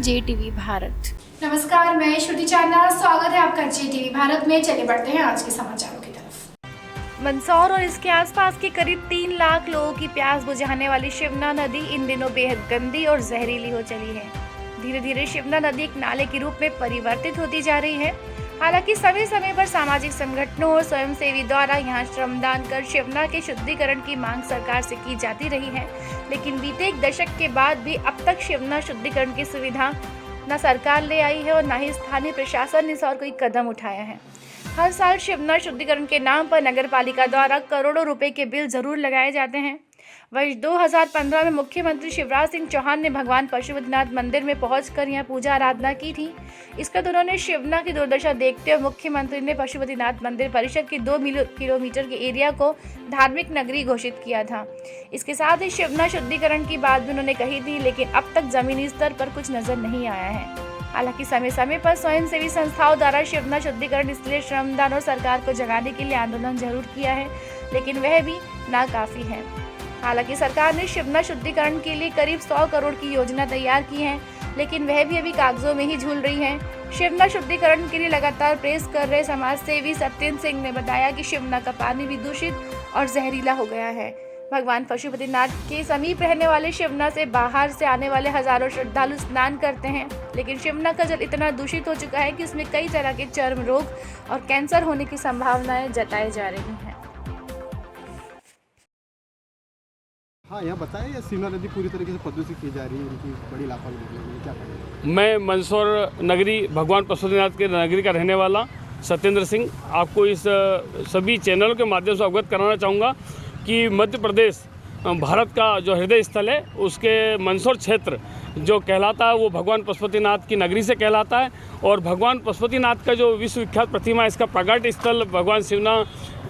JTV Bharat. नमस्कार, मैं श्रुति चांदा, स्वागत है आपका JTV भारत में। चलिए बढ़ते हैं आज के समाचारों की तरफ। मंदसौर और इसके आसपास के करीब 3 लाख लोगों की प्यास बुझाने वाली शिवना नदी इन दिनों बेहद गंदी और जहरीली हो चली है। धीरे धीरे शिवना नदी एक नाले के रूप में परिवर्तित होती जा रही है। हालांकि समय समय पर सामाजिक संगठनों और स्वयंसेवी द्वारा यहाँ श्रमदान कर शिवना के शुद्धिकरण की मांग सरकार से की जाती रही है, लेकिन बीते एक दशक के बाद भी अब तक शिवना शुद्धिकरण की सुविधा न सरकार ले आई है और न ही स्थानीय प्रशासन ने इस और कोई कदम उठाया है। हर साल शिवना शुद्धिकरण के नाम पर नगर पालिका द्वारा करोड़ों रुपए के बिल जरूर लगाए जाते हैं। वर्ष 2015 में मुख्यमंत्री शिवराज सिंह चौहान ने भगवान पशुपतिनाथ मंदिर में पहुंचकर यहां पूजा आराधना की थी। इसके दौरान शिवना की दुर्दशा देखते हुए मुख्यमंत्री ने पशुपतिनाथ मंदिर परिसर के 2 किलोमीटर के एरिया को धार्मिक नगरी घोषित किया था। इसके साथ ही शिवना शुद्धिकरण की बात भी उन्होंने कही थी, लेकिन अब तक जमीनी स्तर पर कुछ नजर नहीं आया है। हालांकि समय समय पर स्वयंसेवी संस्थाओं द्वारा शिवना शुद्धिकरण इसलिए श्रमदान और सरकार को जगाने के लिए आंदोलन जरूर किया है, लेकिन वह भी नाकाफी है। हालांकि सरकार ने शिवना शुद्धिकरण के लिए करीब 100 करोड़ की योजना तैयार की है, लेकिन वह भी अभी कागजों में ही झूल रही है। शिवना शुद्धिकरण के लिए लगातार प्रेस कर रहे समाज सेवी सत्येंद्र सिंह ने बताया कि शिवना का पानी भी दूषित और जहरीला हो गया है। भगवान पशुपतिनाथ के समीप रहने वाले शिवना से बाहर से आने वाले हजारों श्रद्धालु स्नान करते हैं, लेकिन शिवना का जल इतना दूषित हो चुका है कि इसमें कई तरह के चर्म रोग और कैंसर होने की संभावनाएं जताई जा रही हैं। हाँ, यहाँ बताएं, या शिवना नदी पूरी तरीके से प्रदूषित की जा रही है, इनकी बड़ी लापरवाही, क्या करें? मैं मंदसौर नगरी भगवान पशुपतिनाथ के नगरी का रहने वाला सत्येंद्र सिंह आपको इस सभी चैनलों के माध्यम से अवगत कराना चाहूँगा कि मध्य प्रदेश भारत का जो हृदय स्थल है, उसके मंदसौर क्षेत्र जो कहलाता है वो भगवान पशुपतिनाथ की नगरी से कहलाता है। और भगवान पशुपतिनाथ का जो विश्वविख्यात प्रतिमा है, इसका प्रकट स्थल भगवान शिवना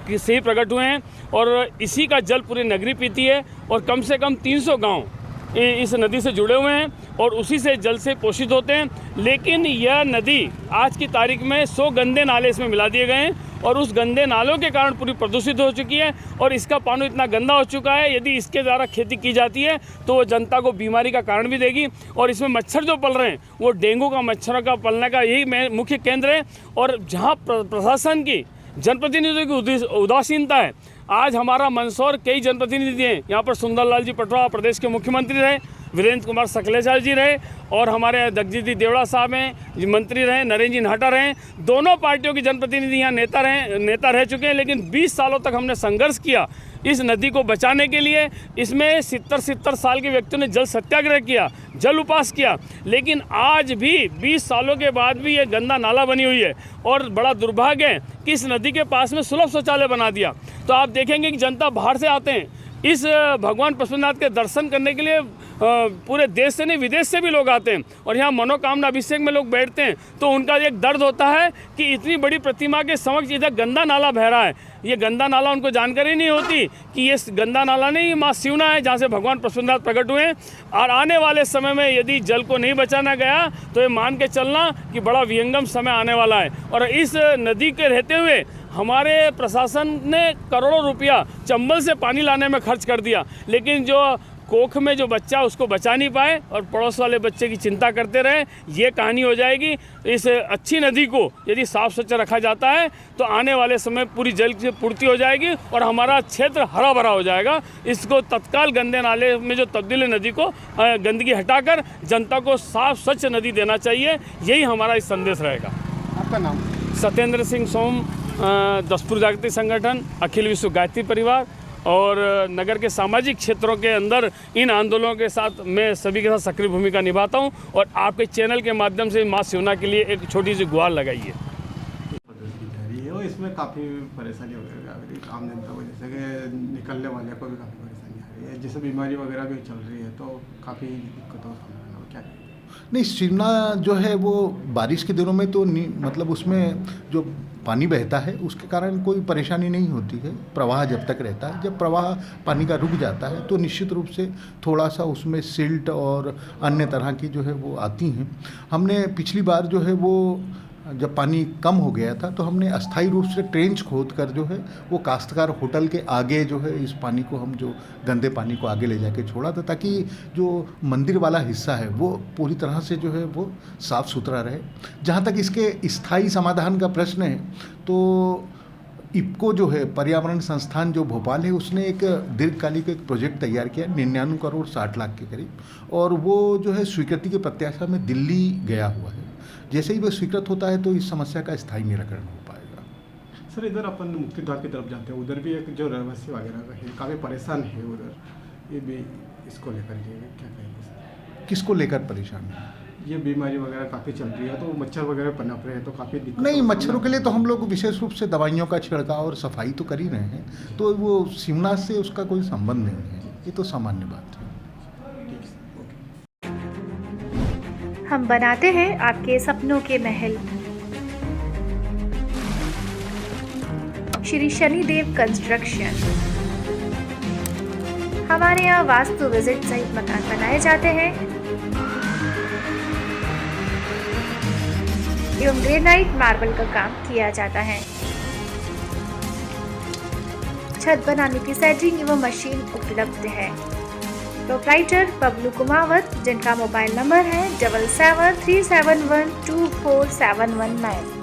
से ही प्रकट हुए हैं और इसी का जल पूरी नगरी पीती है। और कम से कम 300 गांव इस नदी से जुड़े हुए हैं और उसी से जल से पोषित होते हैं। लेकिन यह नदी आज की तारीख में 100 गंदे नाले इसमें मिला दिए गए हैं और उस गंदे नालों के कारण पूरी प्रदूषित हो चुकी है और इसका पानी इतना गंदा हो चुका है, यदि इसके द्वारा खेती की जाती है तो वो जनता को बीमारी का कारण भी देगी। और इसमें मच्छर जो पल रहे हैं वो डेंगू का, मच्छरों का पलने का यही मुख्य केंद्र है। और जहाँ प्रशासन की, जनप्रतिनिधियों की उदासीनता है, आज हमारा मंदसौर कई जनप्रतिनिधि हैं, यहाँ पर सुंदरलाल जी पटवा प्रदेश के मुख्यमंत्री रहे, वीरेंद्र कुमार सकलेचा जी रहे और हमारे जगजीत देवड़ा साहब हैं, मंत्री रहे, नरेंद्र जी नाहटा रहे। दोनों पार्टियों के जनप्रतिनिधि यहाँ नेता रह चुके हैं, लेकिन 20 सालों तक हमने संघर्ष किया इस नदी को बचाने के लिए। इसमें 70 साल के व्यक्तियों ने जल सत्याग्रह किया, जल उपास किया, लेकिन आज भी 20 सालों के बाद भी ये गंदा नाला बनी हुई है। और बड़ा दुर्भाग्य है कि इस नदी के पास में सुलभ शौचालय बना दिया। तो आप देखेंगे कि जनता बाहर से आते हैं इस भगवान पशुपतिनाथ के दर्शन करने के लिए, पूरे देश से नहीं विदेश से भी लोग आते हैं और यहाँ मनोकामना अभिषेक में लोग बैठते हैं। तो उनका एक दर्द होता है कि इतनी बड़ी प्रतिमा के समक्ष इधर गंदा नाला बह रहा है। ये गंदा नाला उनको जानकारी नहीं होती कि ये गंदा नाला नहीं, माँ शिवना है जहाँ से भगवान पशुपतिनाथ प्रकट हुए हैं। और आने वाले समय में यदि जल को नहीं बचाना गया तो ये मान के चलना कि बड़ा विहंगम समय आने वाला है। और इस नदी के रहते हुए हमारे प्रशासन ने करोड़ों रुपया चंबल से पानी लाने में खर्च कर दिया, लेकिन जो कोख में जो बच्चा उसको बचा नहीं पाए और पड़ोस वाले बच्चे की चिंता करते रहे। ये कहानी हो जाएगी। इस अच्छी नदी को यदि साफ स्वच्छ रखा जाता है तो आने वाले समय पूरी जल की पूर्ति हो जाएगी और हमारा क्षेत्र हरा भरा हो जाएगा। इसको तत्काल गंदे नाले में जो तब्दील नदी को गंदगी हटाकर जनता को साफ स्वच्छ नदी देना चाहिए। यही हमारा इस संदेश रहेगा। आपका नाम? सत्येंद्र सिंह सोम, दसपुर जागृति संगठन, अखिल विश्व गायत्री परिवार और नगर के सामाजिक क्षेत्रों के अंदर इन आंदोलनों के साथ मैं सभी के साथ सक्रिय भूमिका निभाता हूं और आपके चैनल के माध्यम से मां शिवना के लिए एक छोटी सी गुहार लगाई है। इसमें काफ़ी परेशानी वगैरह आम जनता को, जैसे कि निकलने वाले को भी काफ़ी परेशानी आ रही है, जैसे बीमारी वगैरह भी चल रही है, तो काफ़ी दिक्कतों का सामना हो। क्या नहीं, शिवना जो है वो बारिश के दिनों में तो मतलब उसमें जो पानी बहता है उसके कारण कोई परेशानी नहीं होती है, प्रवाह जब तक रहता है। जब प्रवाह पानी का रुक जाता है तो निश्चित रूप से थोड़ा सा उसमें सिल्ट और अन्य तरह की जो है वो आती हैं। हमने पिछली बार जो है वो जब पानी कम हो गया था तो हमने अस्थायी रूप से ट्रेंच खोद कर जो है वो काश्तकार होटल के आगे जो है इस पानी को हम जो गंदे पानी को आगे ले जाके छोड़ा था, ताकि जो मंदिर वाला हिस्सा है वो पूरी तरह से जो है वो साफ़ सुथरा रहे। जहाँ तक इसके स्थायी समाधान का प्रश्न है तो इफ्को जो है पर्यावरण संस्थान जो भोपाल है उसने एक दीर्घकालिक एक प्रोजेक्ट तैयार किया 99 करोड़ 60 लाख के करीब, और वो जो है स्वीकृति की प्रत्याशा में दिल्ली गया हुआ है। जैसे ही वो स्वीकृत होता है तो इस समस्या का स्थायी निराकरण हो पाएगा। सर इधर अपन मुक्ति द्वार की तरफ जाते हैं, उधर भी एक जो रहवासी वगैरह का है काफ़ी परेशान है उधर, ये भी इसको लेकर के क्या कहेंगे सर? किसको लेकर परेशान है? ये बीमारी वगैरह काफ़ी चल रही है तो मच्छर वगैरह पनप रहे हैं तो काफ़ी दिक्कत नहीं, होती है। मच्छरों के लिए तो हम लोग विशेष रूप से दवाइयों का छिड़काव और सफाई तो कर ही रहे हैं, तो वो शिवनाथ से उसका कोई संबंध नहीं है, ये तो सामान्य बात है। ठीक है, ओके। हम बनाते हैं आपके सपनों के महल। श्री शनिदेव कंस्ट्रक्शन। हमारे यहाँ वास्तु विजिट सहित मकान बनाए जाते हैं एवं ग्रेनाइट मार्बल का काम किया जाता है। छत बनाने की सेटिंग एवं मशीन उपलब्ध है। प्रोप्राइटर बबलू कुमावत, जिनका मोबाइल नंबर है 7737124719।